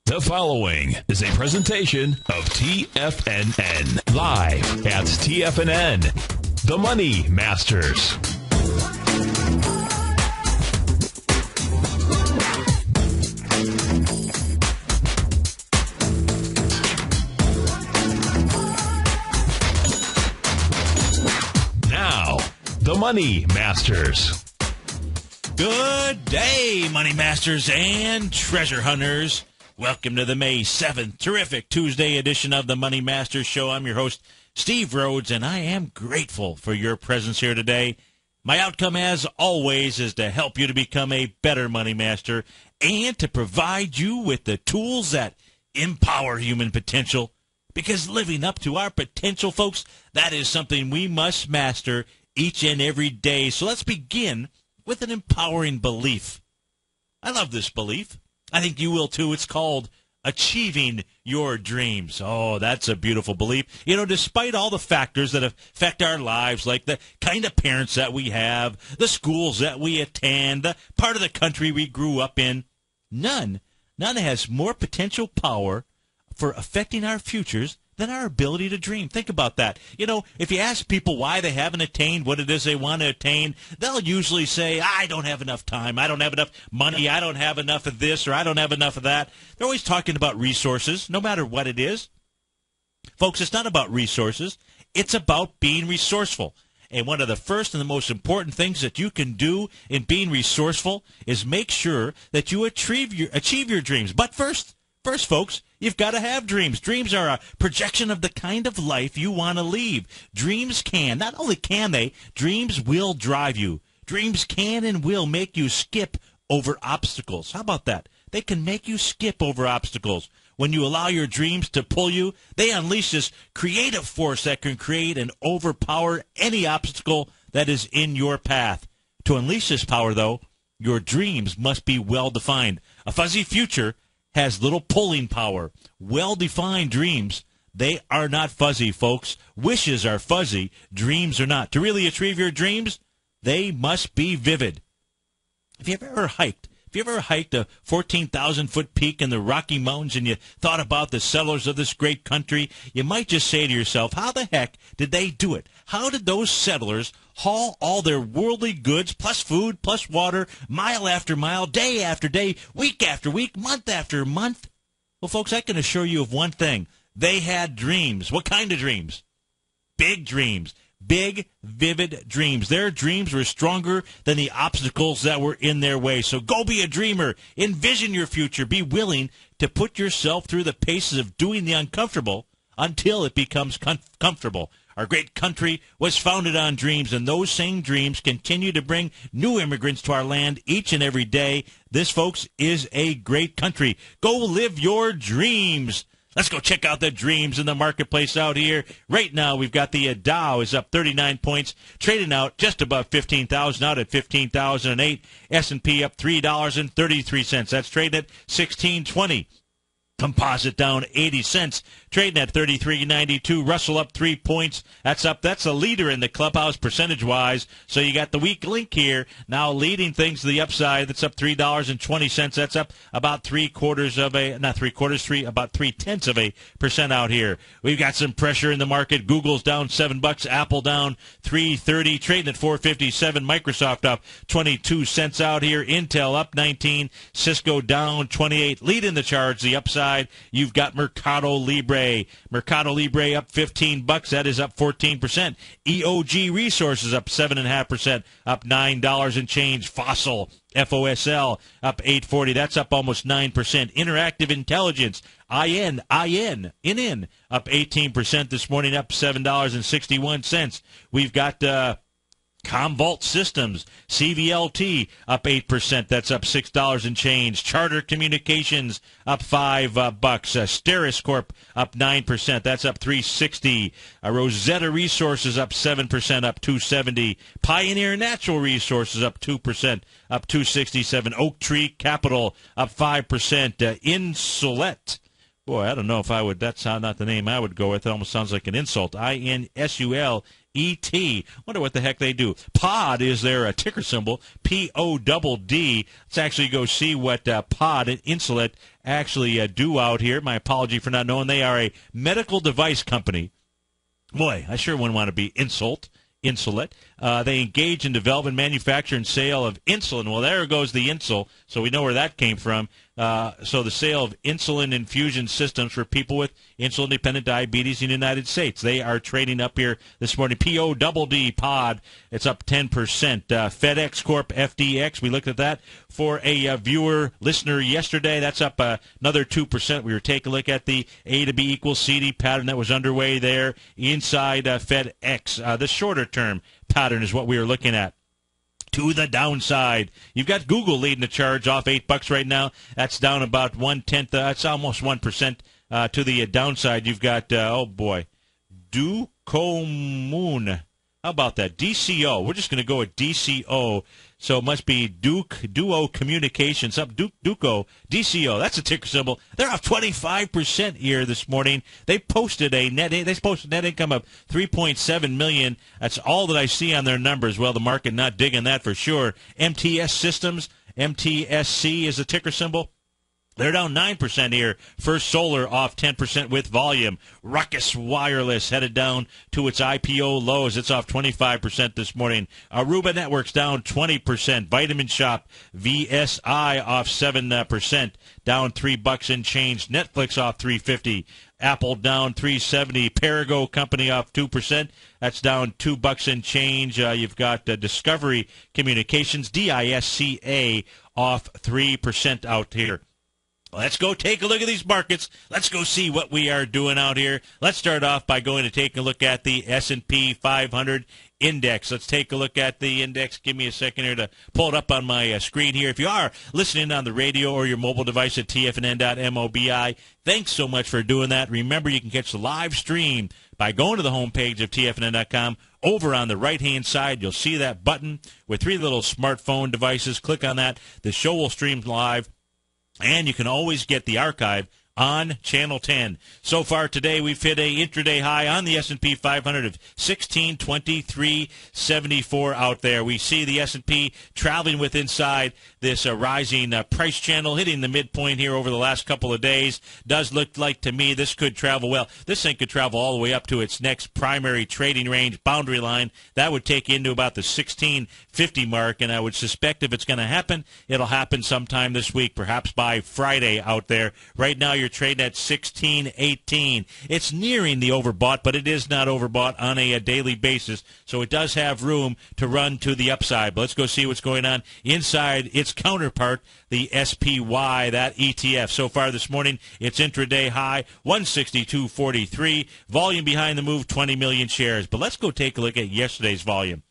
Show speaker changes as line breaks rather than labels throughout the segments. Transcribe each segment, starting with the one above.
The following is a presentation of TFNN, live at TFNN, the Money Masters. Now, the Money Masters.
Good day, Money Masters and Treasure Hunters. Welcome to the May 7th, terrific Tuesday edition of the Money Masters Show. I'm your host, Steve Rhodes, and I am grateful for your presence here today. My outcome, as always, is to help you to become a better Money Master and to provide you with the tools that empower human potential. Because living up to our potential, folks, that is something we must master each and every day. So let's begin with an empowering belief. I love this belief. I think you will too. It's called achieving your dreams. Oh, that's a beautiful belief. You know, despite all the factors that affect our lives, like the kind of parents that we have, the schools that we attend, the part of the country we grew up in, none has more potential power for affecting our futures than our ability to dream. Think about that. You know, if you ask people why they haven't attained what it is they want to attain, they'll usually say, I don't have enough time, I don't have enough money, I don't have enough of this, or I don't have enough of that. They're always talking about resources, no matter what it is. Folks, it's not about resources. It's about being resourceful. And one of the first and the most important things that you can do in being resourceful is make sure that you achieve your dreams. But first, folks, you've got to have dreams. Dreams are a projection of the kind of life you want to lead. Dreams not only can they, dreams will drive you. Dreams can and will make you skip over obstacles. How about that? They can make you skip over obstacles. When you allow your dreams to pull you, they unleash this creative force that can create and overpower any obstacle that is in your path. To unleash this power, though, your dreams must be well-defined. A fuzzy future has little pulling power. Well-defined dreams, they are not fuzzy, folks. Wishes are fuzzy. Dreams are not. To really achieve your dreams, they must be vivid. Have you ever hiked a 14,000-foot peak in the Rocky Mountains and you thought about the settlers of this great country, you might just say to yourself, how the heck did they do it? How did those settlers haul all their worldly goods, plus food, plus water, mile after mile, day after day, week after week, month after month? Well, folks, I can assure you of one thing. They had dreams. What kind of dreams? Big dreams. Big, vivid dreams. Their dreams were stronger than the obstacles that were in their way. So go be a dreamer. Envision your future. Be willing to put yourself through the paces of doing the uncomfortable until it becomes comfortable. Our great country was founded on dreams, and those same dreams continue to bring new immigrants to our land each and every day. This, folks, is a great country. Go live your dreams. Let's go check out the dreams in the marketplace out here. Right now, we've got the Dow is up 39 points, trading out just above 15,000, out at 15,008. S&P up $3.33. That's trading at 1620. Composite down 80 cents, trading at 33.92. Russell up 3 points. That's a leader in the clubhouse percentage-wise. So you got the weak link here now leading things to the upside. That's up $3.20. That's up about about 0.3% out here. We've got some pressure in the market. Google's down $7. Apple down $3.30, trading at $4.57. Microsoft up 22 cents out here. Intel up 19. Cisco down 28. Leading the charge, the upside. You've got Mercado Libre. Mercado Libre up $15. That is up 14%. EOG Resources up 7.5%, up $9 and change. Fossil, FOSL, up $8.40. That's up almost 9%. Interactive Intelligence, IN, up 18% this morning, up $7.61. We've got Commvault Systems, CVLT, up 8%. That's up $6 and change. Charter Communications, up $5. Steris Corp, up 9%. That's up $3.60. Rosetta Resources, up 7%, up $2.70. Pioneer Natural Resources, up 2%, up $2.67. Oak Tree Capital, up 5%. Insulet. Boy, I don't know if I would, that's not the name I would go with. It almost sounds like an insult. INSUL ET. Wonder what the heck they do. POD is their ticker symbol, PODD. Let's actually go see what POD and Insulet actually do out here. My apology for not knowing. They are a medical device company. Boy, I sure wouldn't want to be insulate. They engage in development, manufacture, and sale of insulin. Well, there goes the insul, so we know where that came from. So the sale of insulin infusion systems for people with insulin-dependent diabetes in the United States. They are trading up here this morning. PODD pod, it's up 10%. FedEx Corp FDX, we looked at that for a viewer, listener yesterday. That's up another 2%. We were taking a look at the A to B equals CD pattern that was underway there inside FedEx. The shorter-term pattern is what we are looking at. To the downside, you've got Google leading the charge off $8 right now. That's down about 1/10. That's almost 1%. To the downside, you've got Ducomoon. How about that? DCO. We're just going to go with DCO. So it must be Duo Communications. Duco, DCO. That's a ticker symbol. They're off 25% here this morning. They posted net income of $3.7 million. That's all that I see on their numbers. Well, the market not digging that for sure. MTS Systems, MTSC is the ticker symbol. They're down 9% here. First Solar off 10% with volume. Ruckus Wireless headed down to its IPO lows. It's off 25% this morning. Aruba Networks down 20%. Vitamin Shop, VSI off 7%, down $3 and change. Netflix off $3.50. Apple down $3.70. Perigo Company off 2%. That's down $2 and change. You've got Discovery Communications, DISCA, off 3% out here. Let's go take a look at these markets. Let's go see what we are doing out here. Let's start off by going to take a look at the S&P 500 index. Let's take a look at the index. Give me a second here to pull it up on my screen here. If you are listening on the radio or your mobile device at tfnn.mobi, thanks so much for doing that. Remember, you can catch the live stream by going to the homepage of tfnn.com. Over on the right-hand side, you'll see that button with 3 little smartphone devices. Click on that. The show will stream live. And you can always get the archive on Channel 10. So far today, we've hit a intraday high on the S&P 500 of 1623.74 out there. We see the S&P traveling with inside this rising price channel, hitting the midpoint here over the last couple of days. Does look like to me this could travel well. This thing could travel all the way up to its next primary trading range boundary line. That would take you into about the 1650 mark, and I would suspect if it's going to happen, it'll happen sometime this week, perhaps by Friday out there. Right now, you're trading at 1618. It's nearing the overbought, but it is not overbought on a daily basis, so it does have room to run to the upside. But let's go see what's going on inside its counterpart, the SPY, that ETF. So far this morning, its intraday high, 162.43. Volume behind the move, 20 million shares. But let's go take a look at yesterday's volume.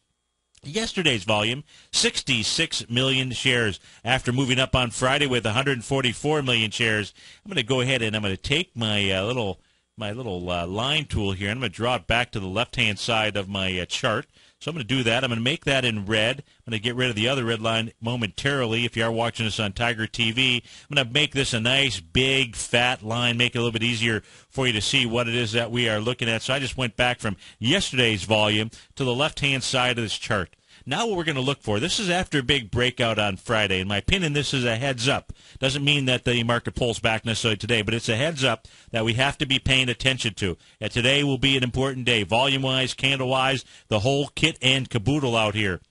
Yesterday's volume, 66 million shares after moving up on Friday with 144 million shares. I'm going to go ahead and I'm going to take my little line tool here, and I'm going to draw it back to the left-hand side of my chart. So I'm going to do that. I'm going to make that in red. I'm going to get rid of the other red line momentarily if you are watching us on Tiger TV. I'm going to make this a nice, big, fat line, make it a little bit easier for you to see what it is that we are looking at. So I just went back from yesterday's volume to the left-hand side of this chart. Now what we're going to look for, this is after a big breakout on Friday. In my opinion, this is a heads up. Doesn't mean that the market pulls back necessarily today, but it's a heads up that we have to be paying attention to. And today will be an important day, volume-wise, candle-wise, the whole kit and caboodle out here.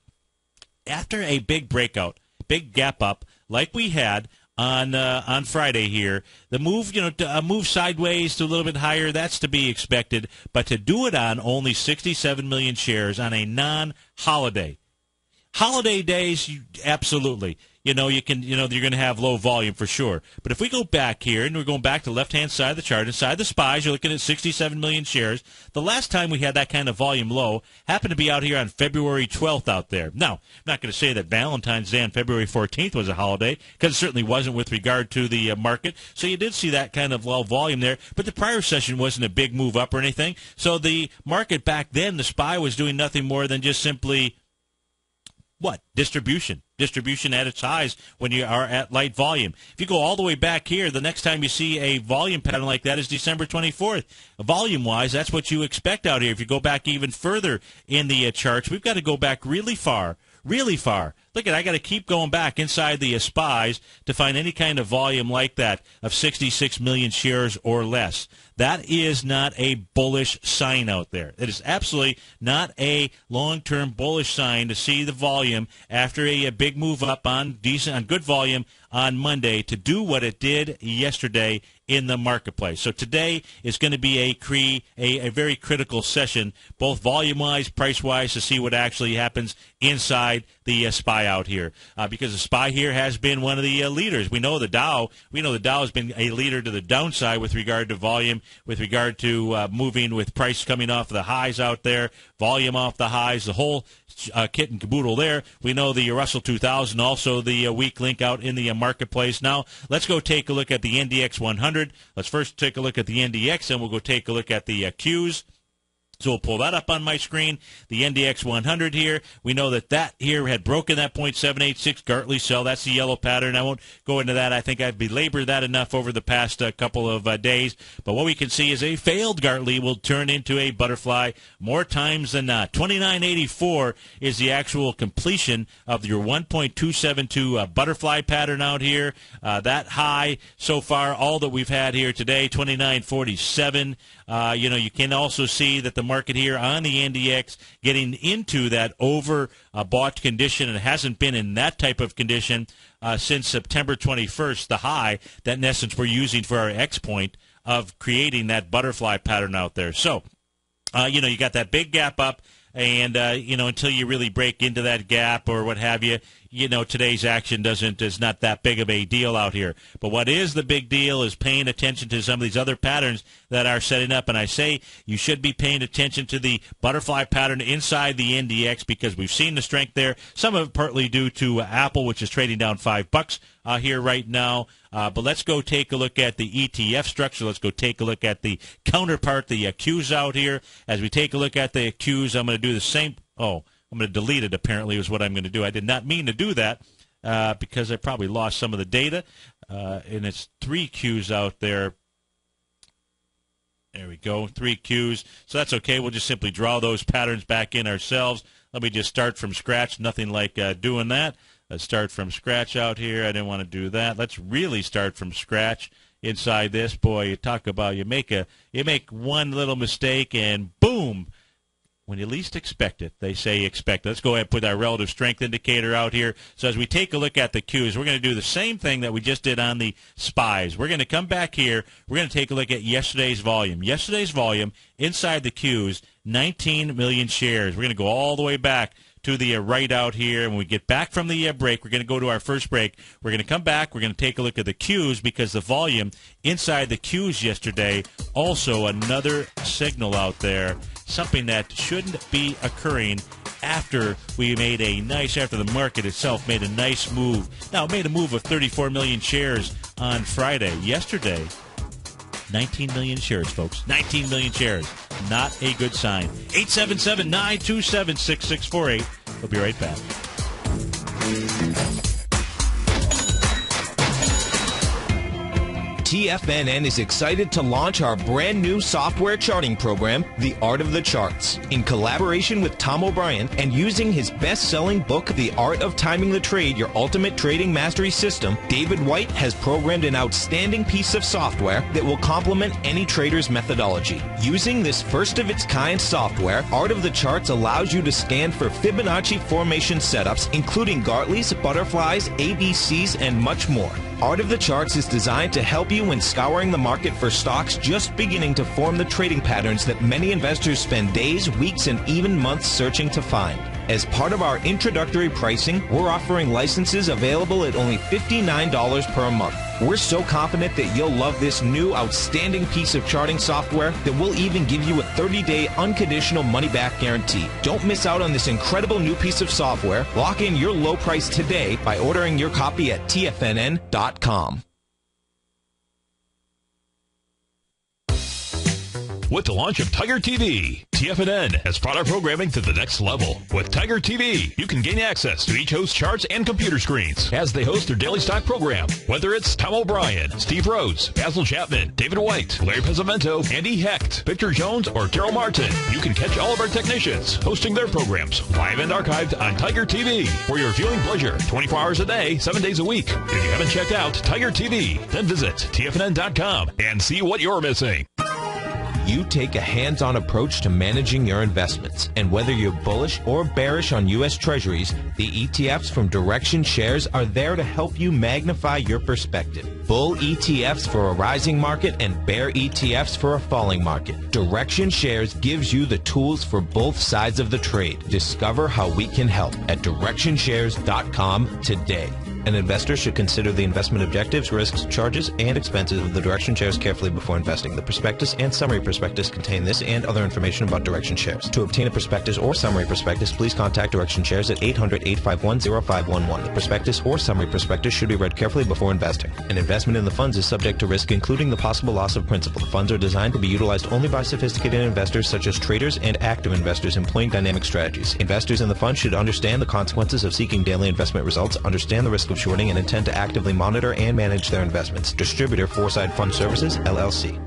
After a big breakout, big gap up, like we had on Friday here, the move, to move sideways to a little bit higher, that's to be expected. But to do it on only 67 million shares on a non-holiday. Holiday days, absolutely. You can, you're going to have low volume for sure. But if we go back here, and we're going back to the left-hand side of the chart, inside the SPYs, you're looking at 67 million shares. The last time we had that kind of volume low happened to be out here on February 12th out there. Now, I'm not going to say that Valentine's Day on February 14th was a holiday, because it certainly wasn't with regard to the market. So you did see that kind of low volume there. But the prior session wasn't a big move up or anything. So the market back then, the SPY was doing nothing more than just simply what? Distribution. Distribution at its highs when you are at light volume. If you go all the way back here, the next time you see a volume pattern like that is December 24th. Volume-wise, that's what you expect out here. If you go back even further in the charts, we've got to go back really far. The look at, I got to keep going back inside the SPYs to find any kind of volume like that of 66 million shares or less. That is not a bullish sign out there. It is absolutely not a long-term bullish sign to see the volume after a big move up on good volume on Monday to do what it did yesterday in the marketplace. So today is going to be a very critical session, both volume-wise, price-wise, to see what actually happens inside the SPY out here. Because the SPY here has been one of the leaders. We know the Dow has been a leader to the downside with regard to volume, with regard to moving with price coming off of the highs out there, volume off the highs, the whole kit and caboodle there. We know the Russell 2000, also the weak link out in the marketplace. Now, let's go take a look at the NDX 100. Let's first take a look at the NDX, and we'll go take a look at the Qs. So we'll pull that up on my screen, the NDX 100 here. We know that here had broken that 0.786 Gartley cell. That's the yellow pattern. I won't go into that. I think I've belabored that enough over the past couple of days. But what we can see is a failed Gartley will turn into a butterfly more times than not. 2984 is the actual completion of your 1.272 butterfly pattern out here. That high so far, all that we've had here today, 2947. You can also see that the market here on the NDX getting into that overbought condition. It hasn't been in that type of condition since September 21st, the high that in essence we're using for our X point of creating that butterfly pattern out there. So, you got that big gap up, and, until you really break into that gap or what have you, today's action is not that big of a deal out here. But what is the big deal is paying attention to some of these other patterns that are setting up. And I say you should be paying attention to the butterfly pattern inside the NDX because we've seen the strength there. Some of it partly due to Apple, which is trading down $5 here right now. But let's go take a look at the ETF structure. Let's go take a look at the counterpart, the Qs out here. As we take a look at the Qs, I'm going to do the same. I'm going to delete it, apparently, is what I'm going to do. I did not mean to do that because I probably lost some of the data. And it's 3 Qs out there. There we go, 3 Qs. So that's okay. We'll just simply draw those patterns back in ourselves. Let me just start from scratch. Nothing like doing that. Let's start from scratch out here. I didn't want to do that. Let's really start from scratch inside this. Boy, you talk about you make one little mistake and boom. When you least expect it, they say expect it. Let's go ahead and put our relative strength indicator out here. So as we take a look at the Qs, we're going to do the same thing that we just did on the SPYs. We're going to come back here. We're going to take a look at yesterday's volume. Yesterday's volume inside the Qs, 19 million shares. We're going to go all the way back to the right out here. And when we get back from the break, we're going to go to our first break. We're going to come back. We're going to take a look at the Qs because the volume inside the Qs yesterday, also another signal out there, something that shouldn't be occurring after the market itself made a nice move. Now, it made a move of 34 million shares on Friday. Yesterday, 19 million shares, folks. 19 million shares. Not a good sign. 877-927-6648. We'll be right back.
TFNN is excited to launch our brand new software charting program, The Art of the Charts. In collaboration with Tom O'Brien and using his best-selling book, The Art of Timing the Trade, Your Ultimate Trading Mastery System, David White has programmed an outstanding piece of software that will complement any trader's methodology. Using this first-of-its-kind software, Art of the Charts allows you to scan for Fibonacci formation setups, including Gartleys, butterflies, ABCs, and much more. Art of the Charts is designed to help you when scouring the market for stocks just beginning to form the trading patterns that many investors spend days, weeks, and even months searching to find. As part of our introductory pricing, we're offering licenses available at only $59 per month. We're so confident that you'll love this new outstanding piece of charting software that we'll even give you a 30-day unconditional money-back guarantee. Don't miss out on this incredible new piece of software. Lock in your low price today by ordering your copy at TFNN.com.
with the launch of Tiger TV. TFNN has brought our programming to the next level. With Tiger TV, you can gain access to each host's charts and computer screens as they host their daily stock program. Whether it's Tom O'Brien, Steve Rhodes, Basil Chapman, David White, Larry Pezzamento, Andy Hecht, Victor Jones, or Daryl Martin, you can catch all of our technicians hosting their programs live and archived on Tiger TV for your viewing pleasure 24 hours a day, 7 days a week. If you haven't checked out Tiger TV, then visit TFNN.com and see what you're missing.
You take a hands-on approach to managing your investments, and whether you're bullish or bearish on U.S. Treasuries, the ETFs from Direction Shares are there to help you magnify your perspective. Bull ETFs for a rising market and bear ETFs for a falling market. Direction Shares gives you the tools for both sides of the trade. Discover how we can help at DirectionShares.com today. An investor should consider the investment objectives, risks, charges, and expenses of the Direction Shares carefully before investing. The prospectus and summary prospectus contain this and other information about Direction Shares. To obtain a prospectus or summary prospectus, please contact Direction Shares at 800-851-0511. The prospectus or summary prospectus should be read carefully before investing. An investment in the funds is subject to risk, including the possible loss of principal. The funds are designed to be utilized only by sophisticated investors such as traders and active investors employing dynamic strategies. Investors in the fund should understand the consequences of seeking daily investment results, understand the risk of shorting, and intend to actively monitor and manage their investments. Distributor Foreside Fund Services, LLC.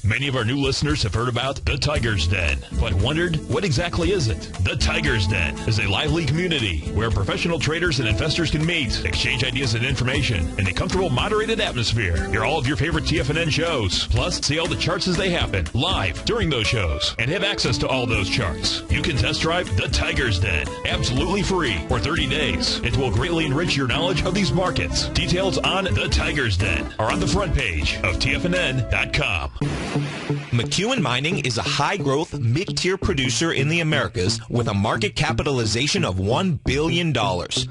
Many of our new listeners have heard about the Tiger's Den, but wondered, what exactly is it? The Tiger's Den is a lively community where professional traders and investors can meet, exchange ideas and information in a comfortable, moderated atmosphere. Hear all of your favorite TFNN shows, plus see all the charts as they happen, live during those shows, and have access to all those charts. You can test drive the Tiger's Den, absolutely free for 30 days. It will greatly enrich your knowledge of these markets. Details on the Tiger's Den are on the front page of TFNN.com.
McEwen Mining is a high-growth, mid-tier producer in the Americas with a market capitalization of $1 billion.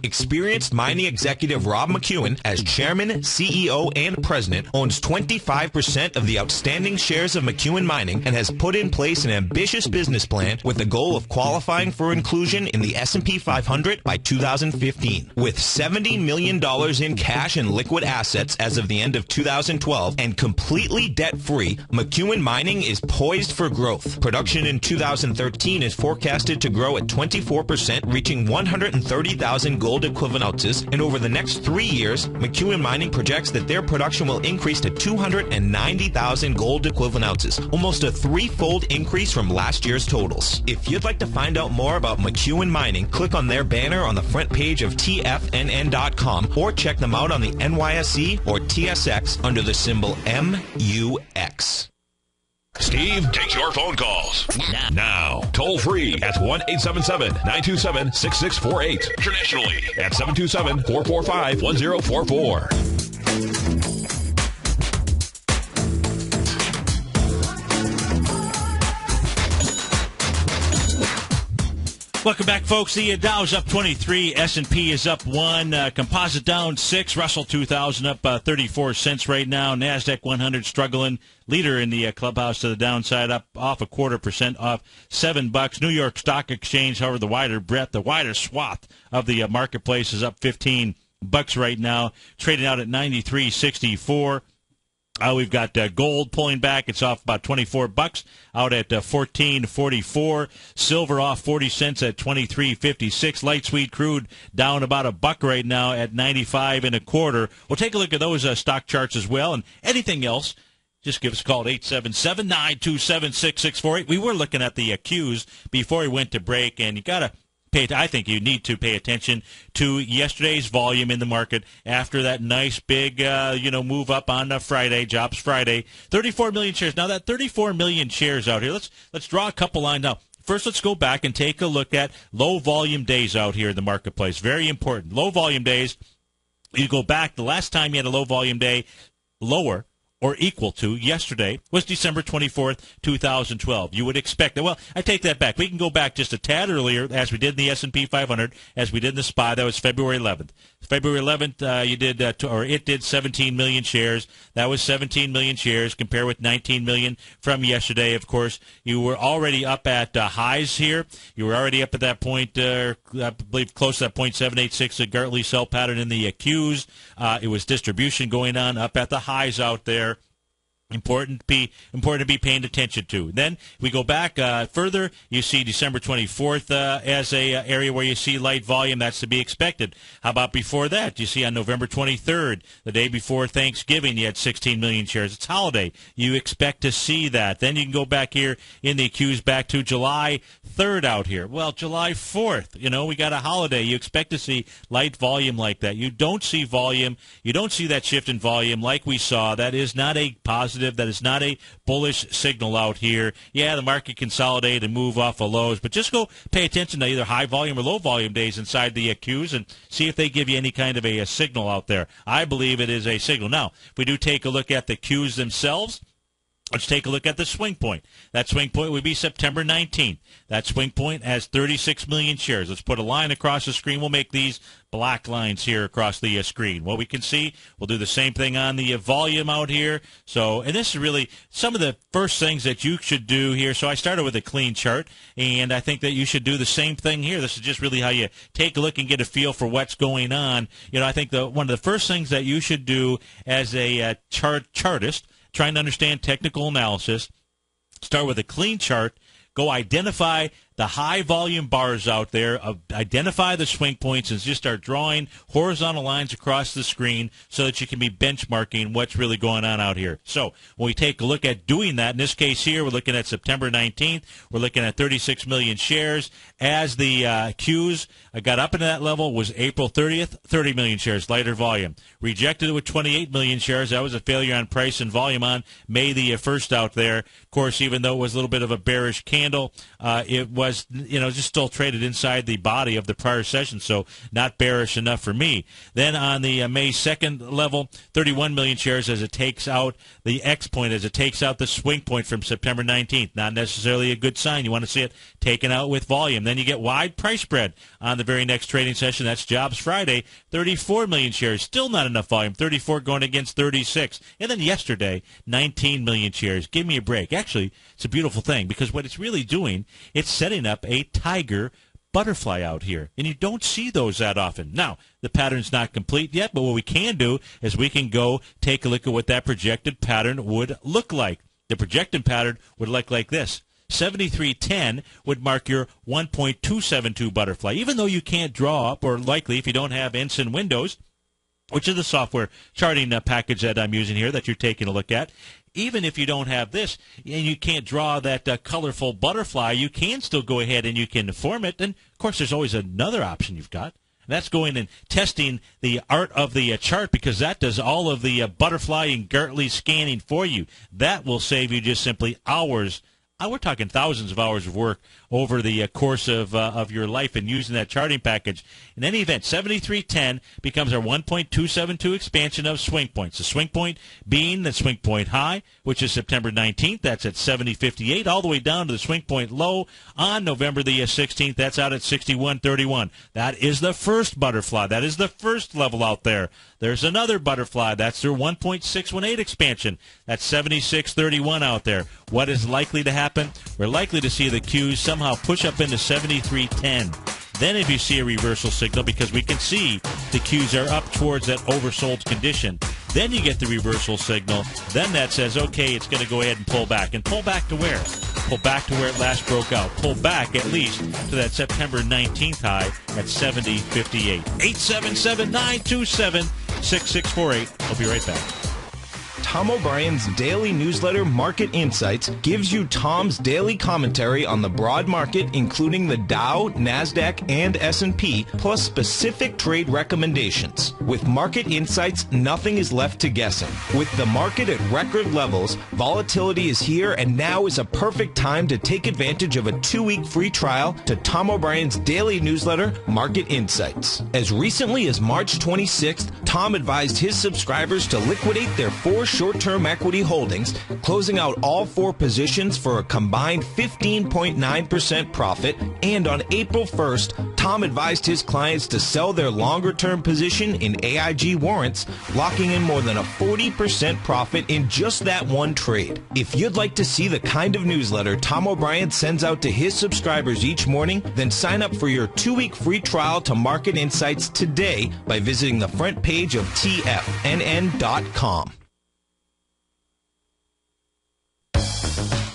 Experienced mining executive Rob McEwen, as chairman, CEO, and president, owns 25% of the outstanding shares of McEwen Mining and has put in place an ambitious business plan with the goal of qualifying for inclusion in the S&P 500 by 2015. With $70 million in cash and liquid assets as of the end of 2012 and completely debt-free, McEwen Mining is poised for growth. Production in 2013 is forecasted to grow at 24%, reaching 130,000 gold equivalent ounces, and over the next 3 years, McEwen Mining projects that their production will increase to 290,000 gold equivalent ounces, almost a threefold increase from last year's totals. If you'd like to find out more about McEwen Mining, click on their banner on the front page of TFNN.com or check them out on the NYSE or TSX under the symbol MUX.
Steve takes your phone calls now. Toll free at 1-877-927-6648. Internationally at 727-445-1044.
Welcome back, folks. The Dow's up 23, S&P is up 1, Composite down 6, Russell 2000 up 34 cents right now, NASDAQ 100 struggling, leader in the clubhouse to the downside, up off 0.25%, off $7. New York Stock Exchange, however, the wider breadth, the wider swath of the marketplace is up $15 right now, trading out at 93.64. We've got gold pulling back. It's off about $24 out at $14.44. Silver off 40 cents at $23.56. Light sweet crude down about $1 right now at 95.25. We'll take a look at those stock charts as well. And anything else, just give us a call at 877-927-6648. We were looking at the Qs before we went to break, and you got to I think you need to pay attention to yesterday's volume in the market after that nice big, move up on Friday, Jobs Friday. 34 million shares. Now that 34 million shares out here, let's draw a couple lines now. First, let's go back and take a look at low volume days out here in the marketplace. Very important. Low volume days. You go back. The last time you had a low volume day, lower or equal to yesterday was December 24th, 2012. You would expect that. Well, I take that back. We can go back just a tad earlier, as we did in the S&P 500, as we did in the SPY. That was February 11th. February 11th, it did 17 million shares. That was 17 million shares, compared with 19 million from yesterday. Of course, you were already up at highs here. You were already up at that point, I believe, close to that 0.786, a Gartley sell pattern in the Qs. It was distribution going on up at the highs out there. Important to be paying attention to. Then we go back further. You see December 24th as a area where you see light volume. That's to be expected. How about before that? You see on November 23rd, the day before Thanksgiving, you had 16 million shares. It's holiday. You expect to see that. Then you can go back here in the Qs back to July 3rd out here. Well, July 4th, we got a holiday. You expect to see light volume like that. You don't see volume. You don't see that shift in volume like we saw. That is not a positive. That is not a bullish signal out here. Yeah, the market consolidate and move off of lows, but just go pay attention to either high volume or low volume days inside the Qs and see if they give you any kind of a signal out there. I believe it is a signal. Now, if we do take a look at the Qs themselves, let's take a look at the swing point. That swing point would be September 19th. That swing point has 36 million shares. Let's put a line across the screen. We'll make these black lines here across the screen. What we can see, we'll do the same thing on the volume out here. So, and this is really some of the first things that you should do here. So I started with a clean chart, and I think that you should do the same thing here. This is just really how you take a look and get a feel for what's going on. I think one of the first things that you should do as a chartist, trying to understand technical analysis, start with a clean chart, go identify the high volume bars out there, identify the swing points, and just start drawing horizontal lines across the screen so that you can be benchmarking what's really going on out here. So when we take a look at doing that, in this case here, we're looking at September 19th. We're looking at 36 million shares. As the Qs got up into that level was April 30th, 30 million shares, lighter volume. Rejected it with 28 million shares. That was a failure on price and volume on May the 1st out there. Of course, even though it was a little bit of a bearish candle, it was just still traded inside the body of the prior session, so not bearish enough for me. Then on the May 2nd level, 31 million shares as it takes out the X point, as it takes out the swing point from September 19th. Not necessarily a good sign. You want to see it taken out with volume. Then you get wide price spread on the very next trading session. That's Jobs Friday, 34 million shares. Still not enough volume, 34 going against 36. And then yesterday, 19 million shares. Give me a break. Actually, it's a beautiful thing because what it's really doing, it's setting up a tiger butterfly out here, and you don't see those that often. Now, the pattern's not complete yet, but what we can do is we can go take a look at what that projected pattern would look like. The projected pattern would look like this. 73.10 would mark your 1.272 butterfly. Even though you can't draw up, or likely if you don't have Ensign Windows, which is the software charting package that I'm using here that you're taking a look at, even if you don't have this and you can't draw that colorful butterfly, you can still go ahead and you can form it. And, of course, there's always another option you've got. And that's going and testing the art of the chart, because that does all of the butterfly and Gartley scanning for you. That will save you just simply hours. We're talking thousands of hours of work over the course of your life and using that charting package. In any event, 73.10 becomes our 1.272 expansion of swing points. The swing point being the swing point high, which is September 19th. That's at 70.58, all the way down to the swing point low on November the 16th. That's out at 61.31. That is the first butterfly. That is the first level out there. There's another butterfly. That's their 1.618 expansion. That's 76.31 out there. What is likely to happen? We're likely to see the Qs somehow push up into 73.10. Then if you see a reversal signal, because we can see the Qs are up towards that oversold condition, then you get the reversal signal. Then that says, okay, it's going to go ahead and pull back. And pull back to where? Pull back to where it last broke out. Pull back at least to that September 19th high at 70.58. 877-927-6648. I'll be right back.
Tom O'Brien's daily newsletter, Market Insights, gives you Tom's daily commentary on the broad market, including the Dow, NASDAQ, and S&P, plus specific trade recommendations. With Market Insights, nothing is left to guessing. With the market at record levels, volatility is here, and now is a perfect time to take advantage of a 2-week free trial to Tom O'Brien's daily newsletter, Market Insights. As recently as March 26th, Tom advised his subscribers to liquidate their 4 short-term equity holdings, closing out all 4 positions for a combined 15.9% profit. And on April 1st, Tom advised his clients to sell their longer-term position in AIG warrants, locking in more than a 40% profit in just that one trade. If you'd like to see the kind of newsletter Tom O'Brien sends out to his subscribers each morning, then sign up for your 2-week free trial to Market Insights today by visiting the front page of TFNN.com.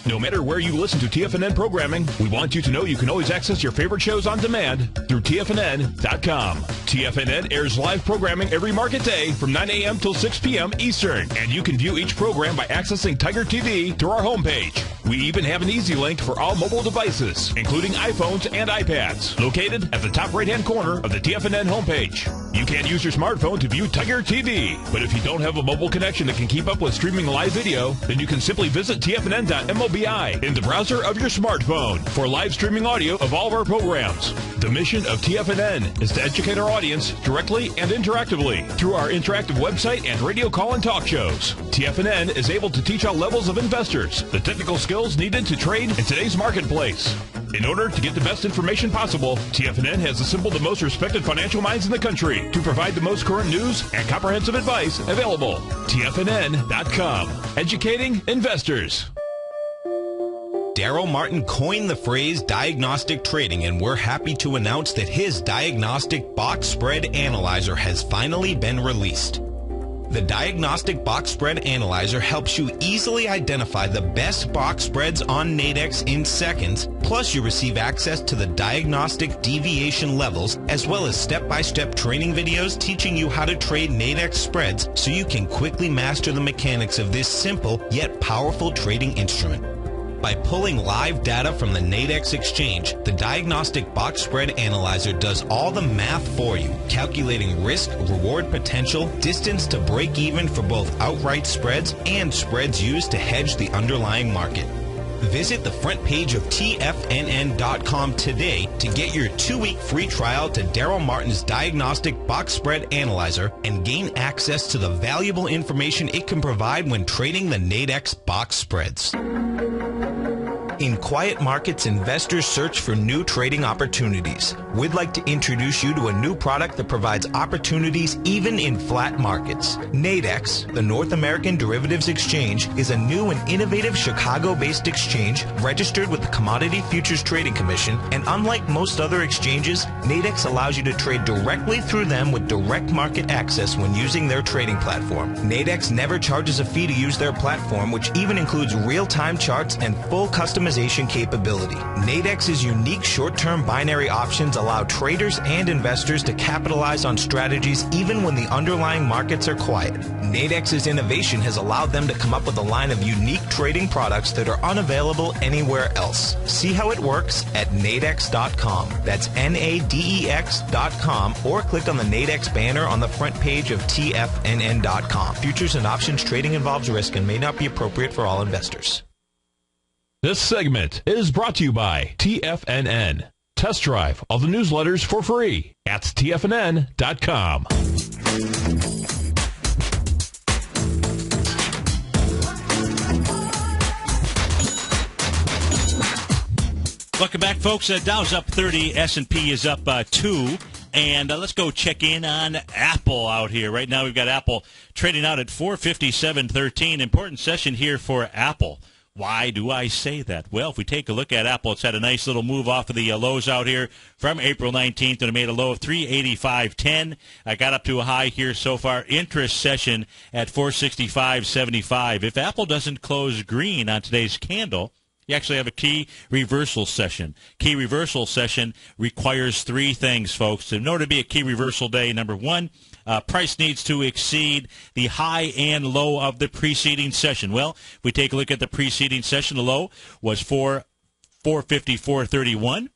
No matter where you listen to TFNN programming, we want you to know you can always access your favorite shows on demand through TFNN.com. TFNN airs live programming every market day from 9 a.m. till 6 p.m. Eastern, and you can view each program by accessing Tiger TV through our homepage. We even have an easy link for all mobile devices, including iPhones and iPads, located at the top right-hand corner of the TFNN homepage. You can't use your smartphone to view Tiger TV, but if you don't have a mobile connection that can keep up with streaming live video, then you can simply visit TFNN.mobi in the browser of your smartphone for live streaming audio of all of our programs. The mission of TFNN is to educate our audience directly and interactively through our interactive website and radio call and talk shows. TFNN is able to teach all levels of investors the technical skills needed to trade in today's marketplace. In order to get the best information possible, TFNN has assembled the most respected financial minds in the country to provide the most current news and comprehensive advice available. TFNN.com. Educating investors.
Daryl Martin coined the phrase diagnostic trading, and we're happy to announce that his diagnostic box spread analyzer has finally been released. The Diagnostic Box Spread Analyzer helps you easily identify the best box spreads on Nadex in seconds, plus you receive access to the diagnostic deviation levels, as well as step-by-step training videos teaching you how to trade Nadex spreads so you can quickly master the mechanics of this simple yet powerful trading instrument. By pulling live data from the Nadex exchange, the Diagnostic Box Spread Analyzer does all the math for you, calculating risk, reward potential, distance to break even for both outright spreads and spreads used to hedge the underlying market. Visit the front page of TFNN.com today to get your 2-week free trial to Daryl Martin's Diagnostic Box Spread Analyzer and gain access to the valuable information it can provide when trading the Nadex box spreads. In quiet markets, investors search for new trading opportunities. We'd like to introduce you to a new product that provides opportunities even in flat markets. Nadex, the North American Derivatives Exchange, is a new and innovative Chicago-based exchange registered with the Commodity Futures Trading Commission, and unlike most other exchanges, Nadex allows you to trade directly through them with direct market access when using their trading platform. Nadex never charges a fee to use their platform, which even includes real-time charts and full customization capability. Nadex's unique short-term binary options allow traders and investors to capitalize on strategies even when the underlying markets are quiet. Nadex's innovation has allowed them to come up with a line of unique trading products that are unavailable anywhere else. See how it works at Nadex.com. That's Nadex.com, or click on the Nadex banner on the front page of TFNN.com. Futures and options trading involves risk and may not be appropriate for all investors.
This segment is brought to you by TFNN. Test drive all the newsletters for free at TFNN.com.
Welcome back, folks. Dow's up 30, S&P is up 2. And let's go check in on Apple out here. Right now we've got Apple trading out at 457.13. Important session here for Apple. Why do I say that? Well, if we take a look at Apple, it's had a nice little move off of the lows out here from April 19th, and it made a low of 385.10. I got up to a high here so far. Interest session at 465.75. If Apple doesn't close green on today's candle, you actually have a key reversal session. Key reversal session requires 3 things, folks. In order to be a key reversal day, number 1, price needs to exceed the high and low of the preceding session. Well, if we take a look at the preceding session, the low was 454.31.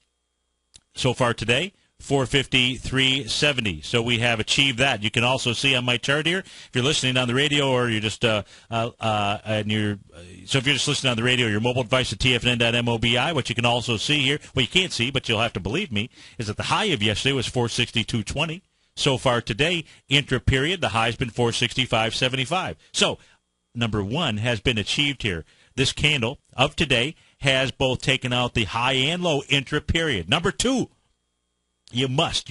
So far today, 453.70. So we have achieved that. You can also see on my chart here, if you're listening on the radio or you're just so if you're just listening on the radio, your mobile device at TFNN.mobi, what you can also see here, well, you can't see, but you'll have to believe me, is that the high of yesterday was 462.20. So far today, intra-period, the high's been 465.75. So, number 1 has been achieved here. This candle of today has both taken out the high and low intra-period. Number 2, you must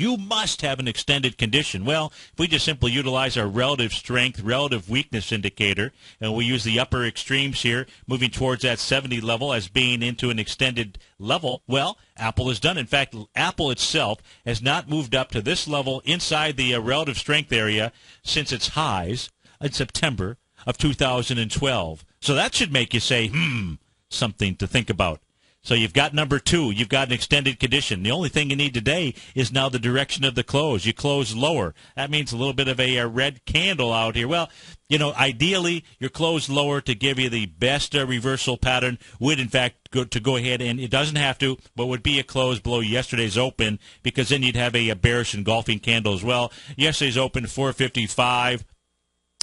have an extended condition. Well, if we just simply utilize our relative strength, relative weakness indicator, and we use the upper extremes here, moving towards that 70 level as being into an extended level, well, Apple is done. In fact, Apple itself has not moved up to this level inside the relative strength area since its highs in September of 2012. So that should make you say, something to think about. So you've got number 2. You've got an extended condition. The only thing you need today is now the direction of the close. You close lower. That means a little bit of a red candle out here. Well, ideally, you're closed lower to give you the best reversal pattern would, in fact, go ahead, and it doesn't have to, but would be a close below yesterday's open, because then you'd have a bearish engulfing candle as well. Yesterday's open 455.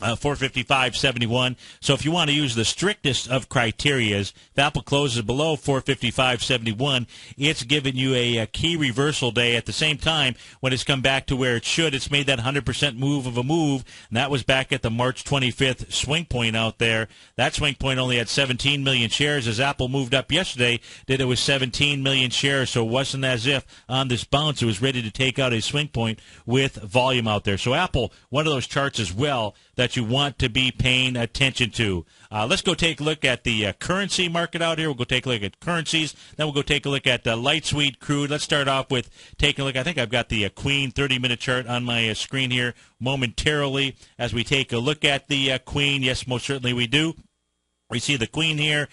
455.71. So if you want to use the strictest of criterias, if Apple closes below 455.71, it's given you a key reversal day. At the same time, when it's come back to where it should, it's made that 100% move of a move, and that was back at the March 25th swing point out there. That swing point only had 17 million shares. As Apple moved up yesterday, it was 17 million shares, so it wasn't as if on this bounce it was ready to take out a swing point with volume out there. So Apple, one of those charts as well that you want to be paying attention to. Let's go take a look at the currency market out here. We'll go take a look at currencies. Then we'll go take a look at light sweet crude. Let's start off with taking a look. I think I've got the Queen 30-minute chart on my screen here momentarily as we take a look at the Queen. Yes, most certainly we do. We see the Queen here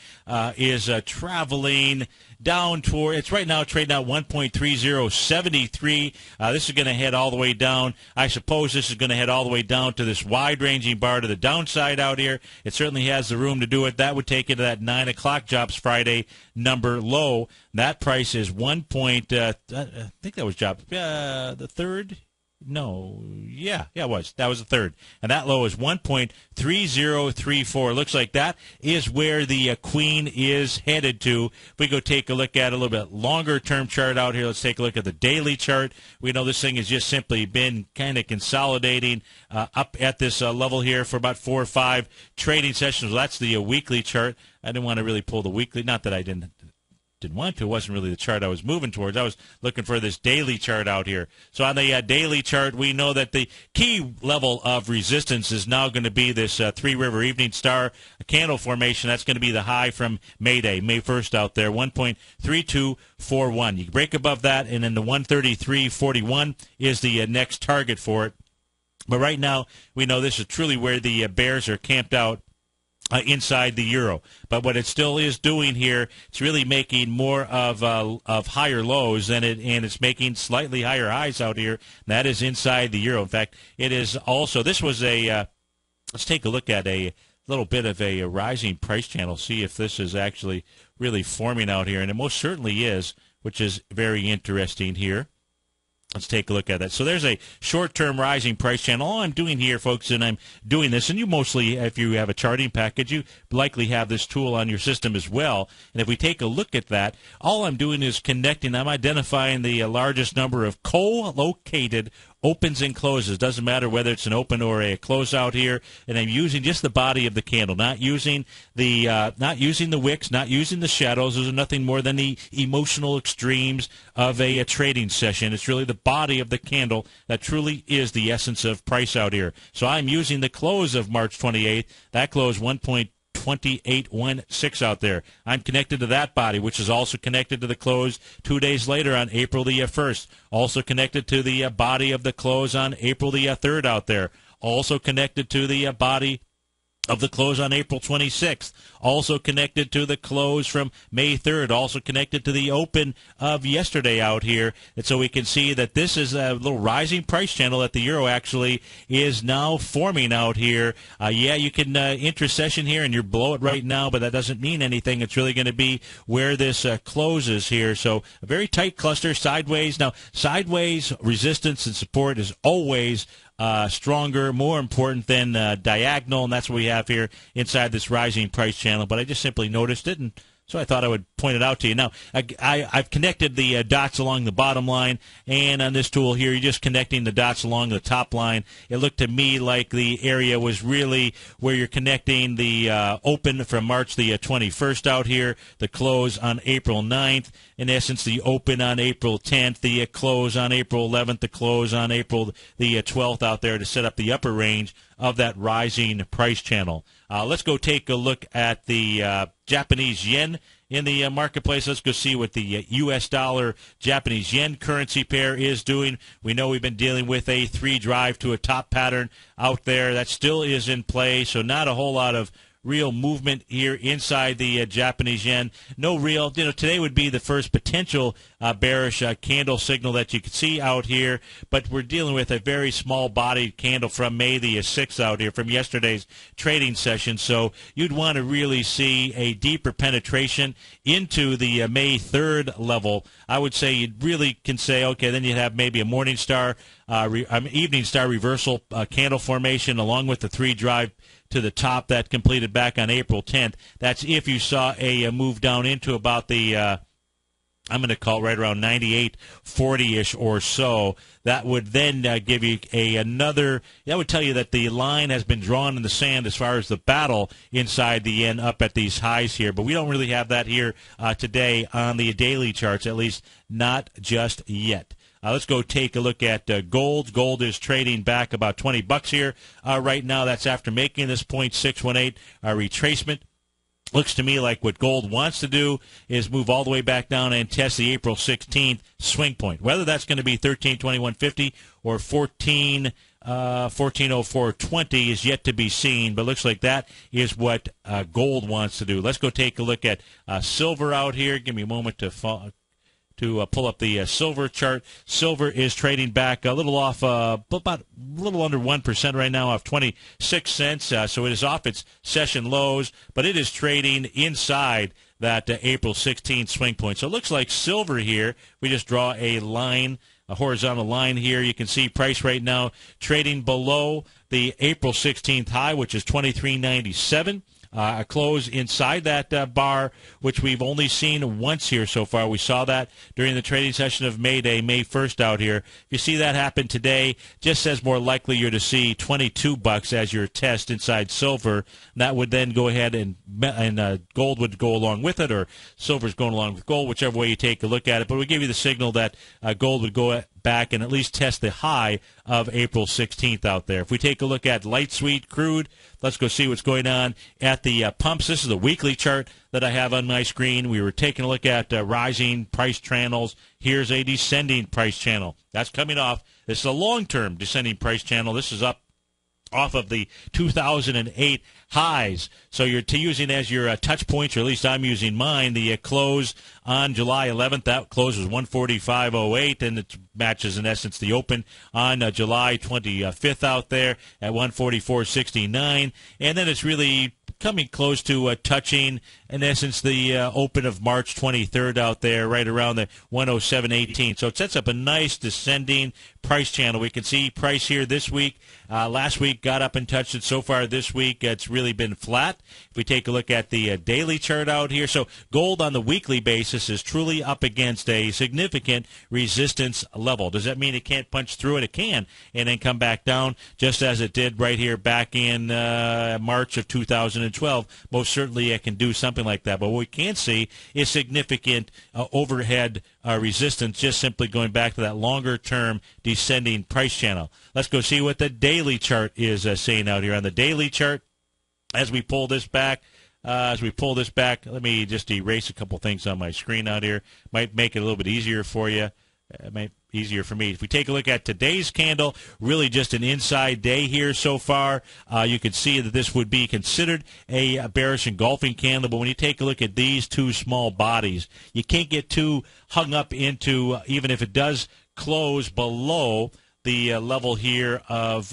is traveling down toward, it's right now trading out 1.3073. This is going to head all the way down. I suppose this is going to head all the way down to this wide-ranging bar to the downside out here. It certainly has the room to do it. That would take it to that 9 o'clock Jobs Friday number low. That price is I think that was the third. No, yeah, it was. That was the third. And that low is 1.3034. Looks like that is where the Queen is headed to. If we go take a look at a little bit longer-term chart out here, let's take a look at the daily chart. We know this thing has just simply been kind of consolidating up at this level here for about 4 or 5 trading sessions. Well, that's the weekly chart. I didn't want to really pull the weekly. Not that I didn't want to. It wasn't really the chart I was moving towards. I was looking for this daily chart out here. So on the daily chart, we know that the key level of resistance is now going to be this three-river evening star candle formation. That's going to be the high from May 1st out there, 1.3241. You break above that, and then the 133.41 is the next target for it. But right now, we know this is truly where the bears are camped out inside the euro. But what it still is doing here, it's really making more of higher lows than it's making slightly higher highs out here. That is inside the euro. In fact, it is also, this was let's take a look at a little bit of a rising price channel, see if this is actually really forming out here. And it most certainly is, which is very interesting here. Let's take a look at that. So there's a short-term rising price channel. All I'm doing here, folks, and I'm doing this, and you mostly, if you have a charting package, you likely have this tool on your system as well. And if we take a look at that, all I'm doing is connecting. I'm identifying the largest number of co-located opens and closes. Doesn't matter whether it's an open or a close out here. And I'm using just the body of the candle, not using the wicks, not using the shadows. Those are nothing more than the emotional extremes of a trading session. It's really the body of the candle that truly is the essence of price out here. So I'm using the close of March 28th. That close 1.2816 out there. I'm connected to that body, which is also connected to the close 2 days later on April the 1st. Also connected to the body of the close on April the 3rd out there. Also connected to the body of the close on April 26th, also connected to the close from May 3rd, also connected to the open of yesterday out here. And so we can see that this is a little rising price channel that the euro actually is now forming out here. Yeah, you can inter-session here and you're below it right now, but that doesn't mean anything. It's really going to be where this closes here. So a very tight cluster sideways. Now, sideways resistance and support is always stronger, more important than diagonal, and that's what we have here inside this rising price channel. But I just simply noticed it, and so I thought I would point it out to you. Now, I've connected the dots along the bottom line, and on this tool here, you're just connecting the dots along the top line. It looked to me like the area was really where you're connecting the open from March the 21st out here, the close on April 9th, in essence, the open on April 10th, the close on April 11th, the close on April the 12th out there to set up the upper range of that rising price channel. Let's go take a look at the Japanese yen in the marketplace. Let's go see what the U.S. dollar Japanese yen currency pair is doing. We know we've been dealing with a 3 drive to a top pattern out there. That still is in play, so not a whole lot of real movement here inside the Japanese yen. No real, today would be the first potential bearish candle signal that you could see out here, but we're dealing with a very small-bodied candle from May the 6th out here from yesterday's trading session. So you'd want to really see a deeper penetration into the May 3rd level. I would say you really can say, okay, then you'd have maybe a morning star, evening star reversal candle formation along with the 3 drive to the top that completed back on April 10th. That's if you saw a move down into about the, I'm going to call it right around 98.40-ish or so. That would then give you another, that would tell you that the line has been drawn in the sand as far as the battle inside the yen up at these highs here. But we don't really have that here today on the daily charts, at least not just yet. Let's go take a look at gold. Gold is trading back about $20 here right now. That's after making this 0.618 retracement. Looks to me like what gold wants to do is move all the way back down and test the April 16th swing point. Whether that's going to be 1321.50 or 1404.20 is yet to be seen, but looks like that is what gold wants to do. Let's go take a look at silver out here. Give me a moment to pull up the silver chart. Silver is trading back a little off, about a little under 1% right now, off 26 cents. So it is off its session lows, but it is trading inside that April 16th swing point. So it looks like silver here. We just draw a line, a horizontal line here. You can see price right now trading below the April 16th high, which is 23.97. A close inside that bar, which we've only seen once here so far. We saw that during the trading session of May 1st out here. If you see that happen today, just says more likely you're to see $22 as your test inside silver. That would then go ahead and gold would go along with it, or silver's going along with gold, whichever way you take a look at it. But we give you the signal that gold would go back and at least test the high of April 16th out there. If we take a look at light sweet crude, let's go see what's going on at the pumps. This is the weekly chart that I have on my screen. We were taking a look at rising price channels. Here's a descending price channel. That's coming off. This is a long-term descending price channel. This is up off of the 2008 highs. So you're using as your touch points, or at least I'm using mine, the close on July 11th. That close was 145.08, and it matches, in essence, the open on July 25th out there at 144.69. And then it's really coming close to touching, in essence, the open of March 23rd out there, right around the 107.18. So it sets up a nice descending price channel. We can see price here this week. Last week got up and touched it. So far this week, it's really been flat. If we take a look at the daily chart out here, so gold on the weekly basis is truly up against a significant resistance level. Does that mean it can't punch through it? It can, and then come back down, just as it did right here back in March of 2012. Most certainly it can do something like that. But what we can see is significant overhead resistance, just simply going back to that longer-term descending price channel. Let's go see what the daily chart is saying out here. On the daily chart, as we pull this back, let me just erase a couple things on my screen out here. Might make it a little bit easier for you. Easier for me. If we take a look at today's candle, really just an inside day here so far. You can see that this would be considered a bearish engulfing candle, but when you take a look at these two small bodies, you can't get too hung up into, even if it does close below the level here of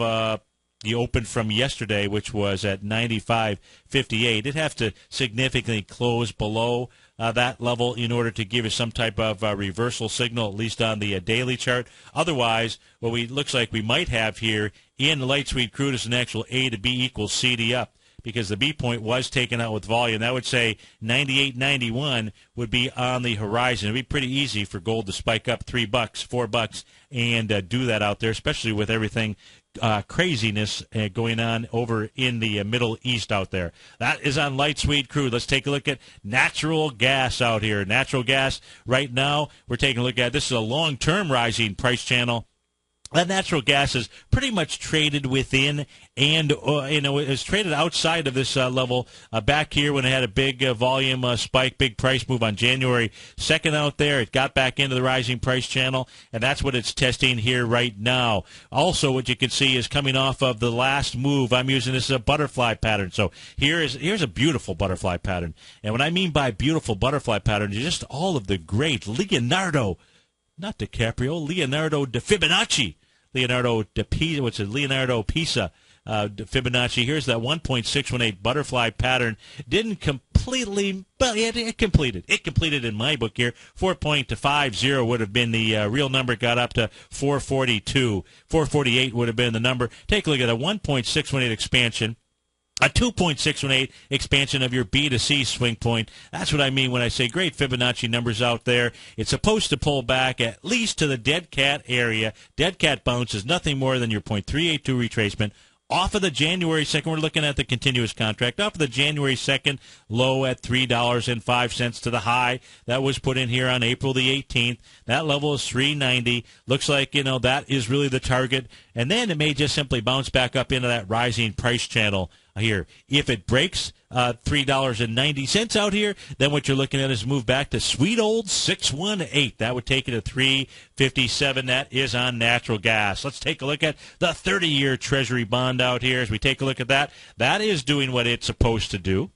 the open from yesterday, which was at 95.58. It'd have to significantly close below that level in order to give us some type of reversal signal, at least on the daily chart. Otherwise, what looks like we might have here in light sweet crude is an actual A to B equals CD up, because the B point was taken out with volume. That would say 98.91 would be on the horizon. It would be pretty easy for gold to spike up $3, $4, and do that out there, especially with everything craziness going on over in the Middle East out there. That is on light sweet crude. Let's take a look at natural gas out here. Natural gas right now, we're taking a look at, this is a long-term rising price channel. that natural gas is pretty much traded within and, is traded outside of this level back here when it had a big volume spike, big price move on January 2nd out there. It got back into the rising price channel, and that's what it's testing here right now. Also, what you can see is coming off of the last move. I'm using this as a butterfly pattern. So here's a beautiful butterfly pattern. And what I mean by beautiful butterfly pattern is just all of the great Leonardo da Fibonacci. Leonardo Pisa Fibonacci. Here's that 1.618 butterfly pattern. Didn't completely, but it completed. It completed in my book here. 4.50 would have been the real number. Got up to 442. 448 would have been the number. Take a look at a 1.618 expansion. A 2.618 expansion of your B to C swing point. That's what I mean when I say great Fibonacci numbers out there. It's supposed to pull back at least to the dead cat area. Dead cat bounce is nothing more than your 0.382 retracement. Off of the January 2nd, we're looking at the continuous contract. Off of the January 2nd low at $3.05 to the high that was put in here on April the 18th. That level is $3.90. Looks like, that is really the target. And then it may just simply bounce back up into that rising price channel here. If it breaks $3.90 out here, then what you're looking at is move back to sweet old 618. That would take it to $3.57. That is on natural gas. Let's take a look at the 30-year Treasury bond out here. As we take a look at that, that is doing what it's supposed to do.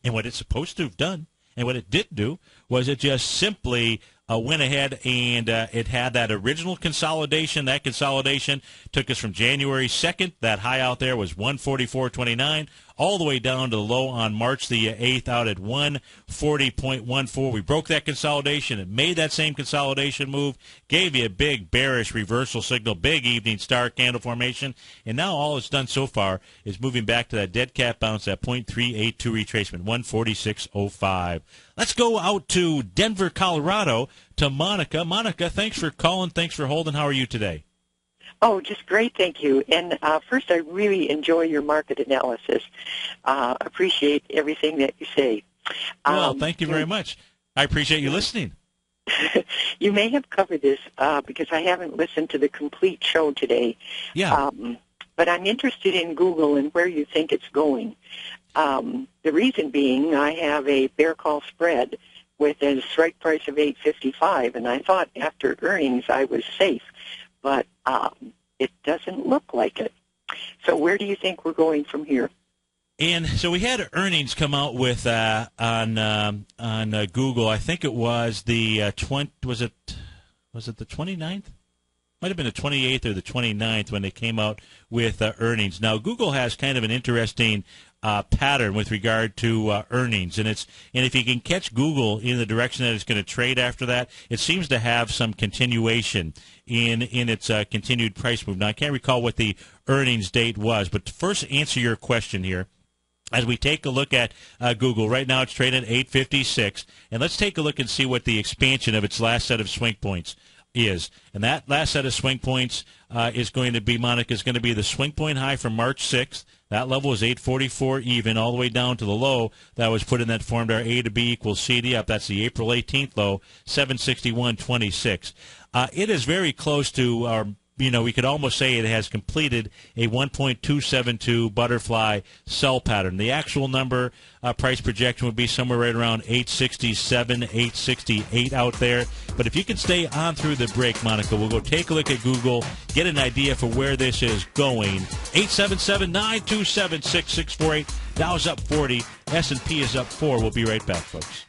And what it's supposed to have done, and what it did do, was it just simply went ahead and it had that original consolidation. That consolidation took us from January 2nd. That high out there was 144.29, all the way down to the low on March the 8th out at 140.14. We broke that consolidation. It made that same consolidation move, gave you a big bearish reversal signal, big evening star candle formation, and now all it's done so far is moving back to that dead cat bounce, that 0.382 retracement, 146.05. Let's go out to Denver, Colorado, to Monica. Monica, thanks for calling. Thanks for holding. How are you today?
Oh, just great, thank you. And first, I really enjoy your market analysis. Appreciate everything that you say.
Well, thank you very much. I appreciate you listening.
You may have covered this because I haven't listened to the complete show today.
Yeah.
But I'm interested in Google and where you think it's going. The reason being, I have a bear call spread with a strike price of $8.55, and I thought after earnings I was safe, but it doesn't look like it. So where do you think we're going from here?
And so we had earnings come out with on Google. I think it was the was it the 29th? Might have been the 28th or the 29th when they came out with earnings. Now Google has kind of an interesting pattern with regard to earnings, and if you can catch Google in the direction that it's going to trade after that, it seems to have some continuation in its continued price move. Now I can't recall what the earnings date was, but to first answer your question here, as we take a look at Google, right now it's trading at $8.56, and let's take a look and see what the expansion of its last set of swing points is. And that last set of swing points is going to be, Monica, is going to be the swing point high from March 6th. That level is 844 even, all the way down to the low that was put in that formed our A to B equals C to up. That's the April 18th low, 761.26. It is very close to our, we could almost say it has completed a 1.272 butterfly sell pattern. The actual number price projection would be somewhere right around 867, 868 out there. But if you can stay on through the break, Monica, we'll go take a look at Google, get an idea for where this is going. 877-927-6648. Dow's up 40. S&P is up 4. We'll be right back, folks.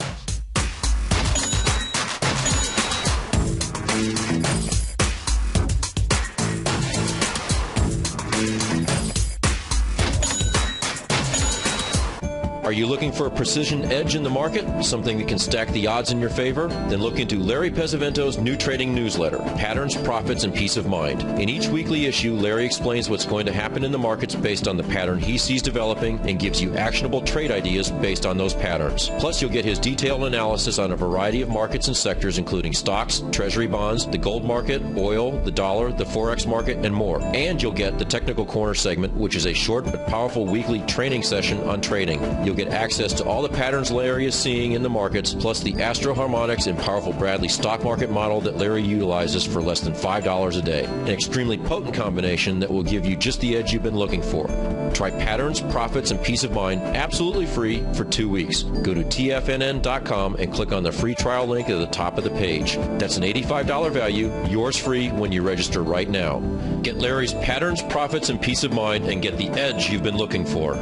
Are you looking for a precision edge in the market? Something that can stack the odds in your favor? Then look into Larry Pesavento's new trading newsletter, Patterns, Profits, and Peace of Mind. In each weekly issue, Larry explains what's going to happen in the markets based on the pattern he sees developing and gives you actionable trade ideas based on those patterns. Plus, you'll get his detailed analysis on a variety of markets and sectors, including stocks, treasury bonds, the gold market, oil, the dollar, the forex market, and more. And you'll get the Technical Corner segment, which is a short but powerful weekly training session on trading. You'll get access to all the patterns Larry is seeing in the markets, plus the Astro Harmonics and powerful Bradley stock market model that Larry utilizes for less than $5 a day. An extremely potent combination that will give you just the edge you've been looking for. Try patterns, profits, and peace of mind absolutely free for 2 weeks. Go to TFNN.com and click on the free trial link at the top of the page. That's an $85 value, yours free when you register right now. Get Larry's patterns, profits, and peace of mind and get the edge you've been looking for.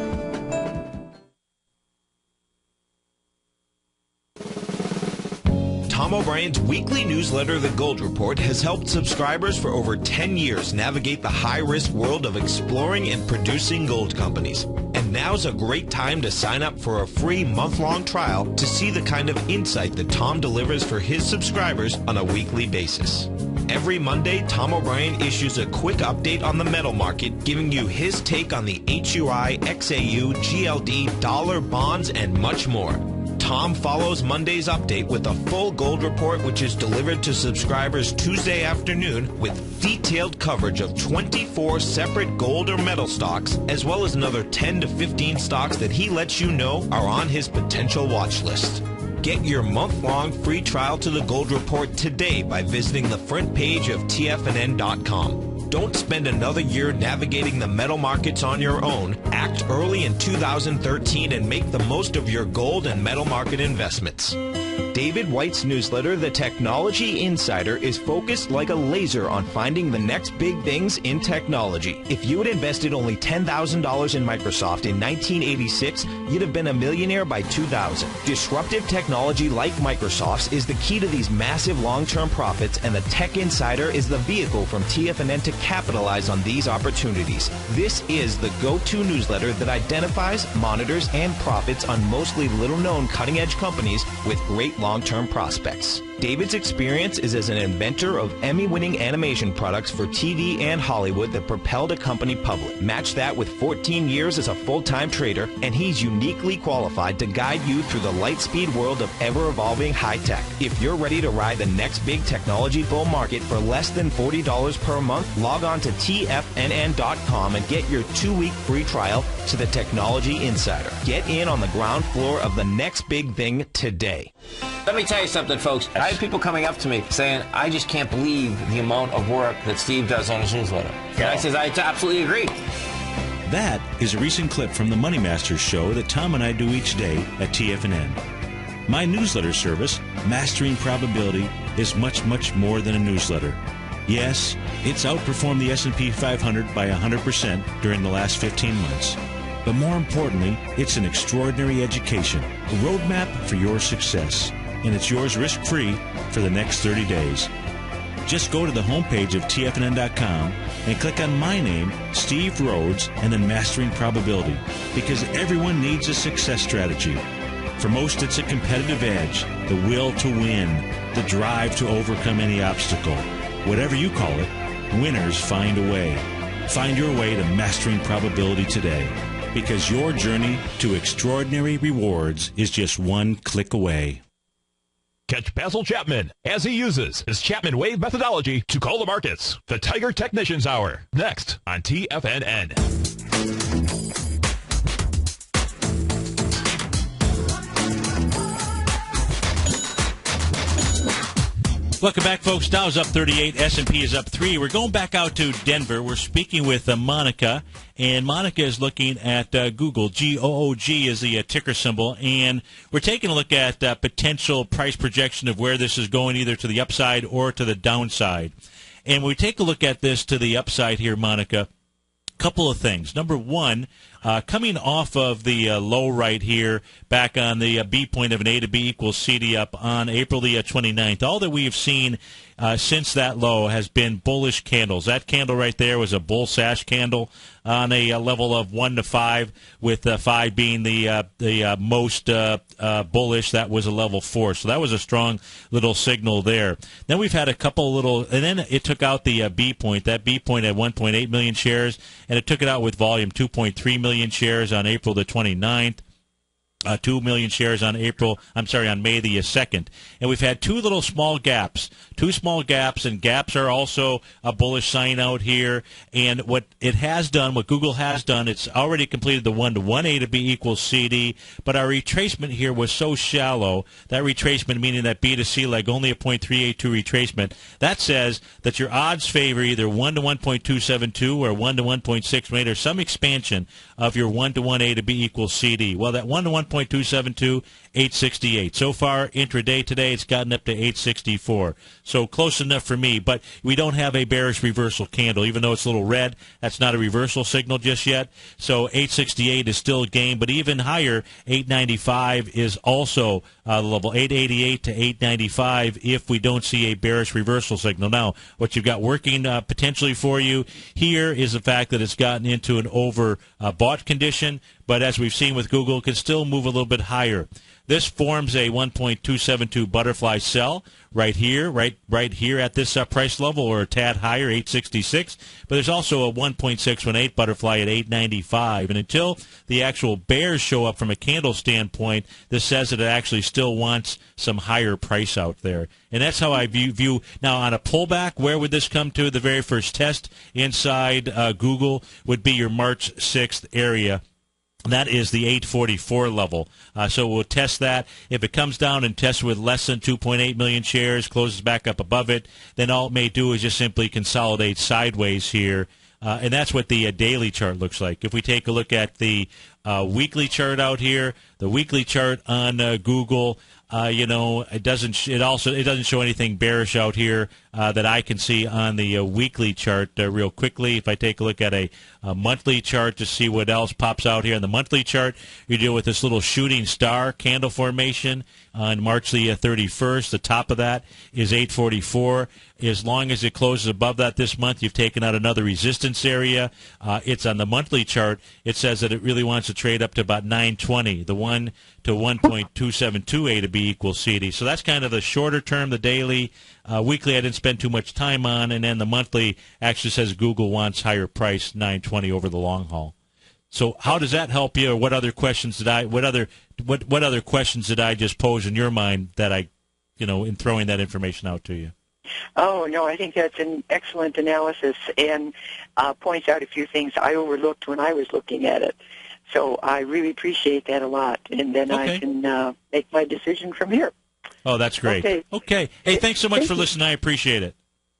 Tom O'Brien's weekly newsletter, The Gold Report, has helped subscribers for over 10 years navigate the high-risk world of exploring and producing gold companies. And now's a great time to sign up for a free month-long trial to see the kind of insight that Tom delivers for his subscribers on a weekly basis. Every Monday, Tom O'Brien issues a quick update on the metal market, giving you his take on the HUI, XAU, GLD, dollar, bonds, and much more. Tom follows Monday's update with a full gold report, which is delivered to subscribers Tuesday afternoon with detailed coverage of 24 separate gold or metal stocks, as well as another 10 to 15 stocks that he lets you know are on his potential watch list. Get your month-long free trial to the Gold Report today by visiting the front page of TFNN.com. Don't spend another year navigating the metal markets on your own. Act early in 2013 and make the most of your gold and metal market investments. David White's newsletter, The Technology Insider, is focused like a laser on finding the next big things in technology. If you had invested only $10,000 in Microsoft in 1986, you'd have been a millionaire by 2000. Disruptive technology like Microsoft's is the key to these massive long-term profits, and the Tech Insider is the vehicle from TFNN to capitalize on these opportunities. This is the go-to newsletter that identifies, monitors, and profits on mostly little-known cutting-edge companies with great long-term prospects. David's experience is as an inventor of Emmy-winning animation products for TV and Hollywood that propelled a company public. Match that with 14 years as a full-time trader, and he's uniquely qualified to guide you through the light-speed world of ever-evolving high-tech. If you're ready to ride the next big technology bull market for less than $40 per month, log on to TFNN.com and get your 2-week free trial to the Technology Insider. Get in on the ground floor of the next big thing today.
Let me tell you something, folks. I have people coming up to me saying, I just can't believe the amount of work that Steve does on his newsletter. And I says, I absolutely agree.
That is a recent clip from the Money Masters show that Tom and I do each day at TFNN. My newsletter service, Mastering Probability, is much, much more than a newsletter. Yes, it's outperformed the S&P 500 by 100% during the last 15 months. But more importantly, it's an extraordinary education, a roadmap for your success. And it's yours risk-free for the next 30 days. Just go to the homepage of TFNN.com and click on my name, Steve Rhodes, and then Mastering Probability, because everyone needs a success strategy. For most, it's a competitive edge, the will to win, the drive to overcome any obstacle. Whatever you call it, winners find a way. Find your way to Mastering Probability today, because your journey to extraordinary rewards is just one click away.
Catch Basil Chapman as he uses his Chapman Wave methodology to call the markets. The Tiger Technicians Hour, next on TFNN.
Welcome back, folks. Dow's up 38. S&P is up 3. We're going back out to Denver. We're speaking with Monica, and Monica is looking at Google. GOOG is the ticker symbol, and we're taking a look at potential price projection of where this is going, either to the upside or to the downside. And when we take a look at this to the upside here, Monica, couple of things. Number one, coming off of the low right here, back on the B point of an A to B equals CD up on April the 29th, all that we have seen since that low has been bullish candles. That candle right there was a bull sash candle on a level of 1 to 5, with 5 being the most bullish. That was a level 4. So that was a strong little signal there. Then we've had a couple little, and then it took out the B point. That B point had 1.8 million shares, and it took it out with volume 2.3 million shares on April the 29th. 2 million shares on May the 2nd. And we've had two little small gaps. Two small gaps, and gaps are also a bullish sign out here. And what it has done, what Google has done, it's already completed the 1-to-1 A to B equals CD, but our retracement here was so shallow, that retracement meaning that B to C leg, only a 0.382 retracement, that says that your odds favor either 1 to 1.272 or 1 to 1.618 or some expansion of your 1-to-1 A to B equals CD. Well, that 1 to 1.272, 868. So far, intraday today, it's gotten up to 864. So close enough for me, but we don't have a bearish reversal candle. Even though it's a little red, that's not a reversal signal just yet. So 868 is still a gain, but even higher, 895 is also the level. 888 to 895 if we don't see a bearish reversal signal. Now, what you've got working potentially for you here is the fact that it's gotten into an overbought condition, but as we've seen with Google, it can still move a little bit higher. This forms a 1.272 butterfly sell right here at this price level, or a tad higher, 866. But there's also a 1.618 butterfly at 895. And until the actual bears show up from a candle standpoint, this says that it actually still wants some higher price out there. And that's how I view. Now, on a pullback, where would this come to? The very first test inside Google would be your March 6th area. That is the 844 level. So we'll test that. If it comes down and tests with less than 2.8 million shares, closes back up above it, then all it may do is just simply consolidate sideways here. And that's what the daily chart looks like. If we take a look at the weekly chart out here, the weekly chart on Google, it doesn't show anything bearish out here that I can see on the weekly chart real quickly. If I take a look at a monthly chart to see what else pops out here on the monthly chart, you deal with this little shooting star candle formation on March the 31st. The top of that is 844. As long as it closes above that this month, you've taken out another resistance area. It's on the monthly chart. It says that it really wants to trade up to about 920, the 1 to 1.272 A to B equals CD. So that's kind of the shorter term, the daily. Weekly I didn't spend too much time on, and then the monthly actually says Google wants higher price, 920 over the long haul. So how does that help you, or what other questions did I just pose in your mind that I, in throwing that information out to you?
Oh, no, I think that's an excellent analysis and points out a few things I overlooked when I was looking at it. So I really appreciate that a lot, and then
okay.
I can make my decision from here.
Oh, that's great. Okay. Hey, thanks so much for listening. I appreciate it.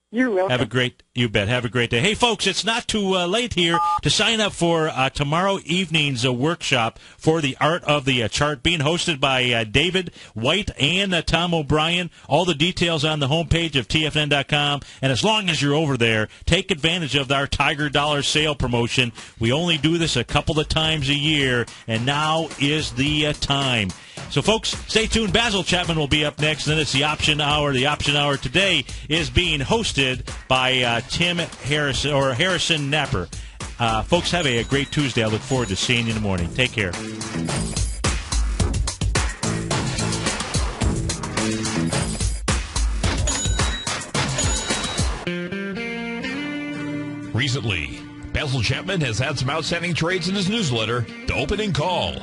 You're welcome.
Have a great day. Hey, folks, it's not too late here to sign up for tomorrow evening's workshop for the Art of the Chart, being hosted by David White and Tom O'Brien. All the details on the homepage of TFNN.com. And as long as you're over there, take advantage of our Tiger Dollar sale promotion. We only do this a couple of times a year, and now is the time. So, folks, stay tuned. Basil Chapman will be up next. Then it's the Option Hour. The Option Hour today is being hosted by Tim Harrison, or Harrison Napper. Folks, have a great Tuesday. I look forward to seeing you in the morning. Take care.
Recently, Basil Chapman has had some outstanding trades in his newsletter, The Opening Call.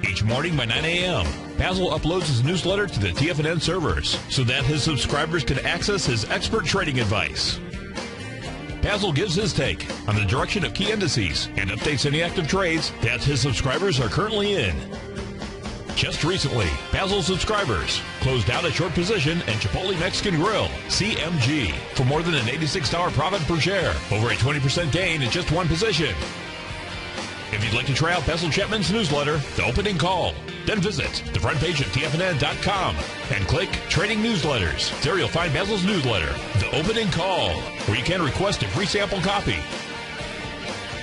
Each morning by 9 a.m., Basil uploads his newsletter to the TFNN servers so that his subscribers can access his expert trading advice. Basil gives his take on the direction of key indices and updates any active trades that his subscribers are currently in. Just recently, Basil's subscribers closed out a short position in Chipotle Mexican Grill, CMG, for more than an $86 profit per share, over a 20% gain in just one position. If you'd like to try out Basil Chapman's newsletter, The Opening Call, then visit the front page of TFNN.com and click Trading Newsletters. There you'll find Basil's newsletter, The Opening Call, where you can request a free sample copy.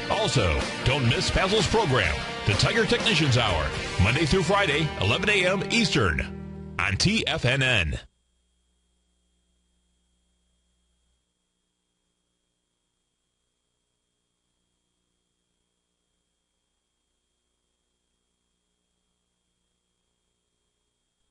Also, don't miss Basil's program, The Tiger Technicians Hour, Monday through Friday, 11 a.m. Eastern, on TFNN.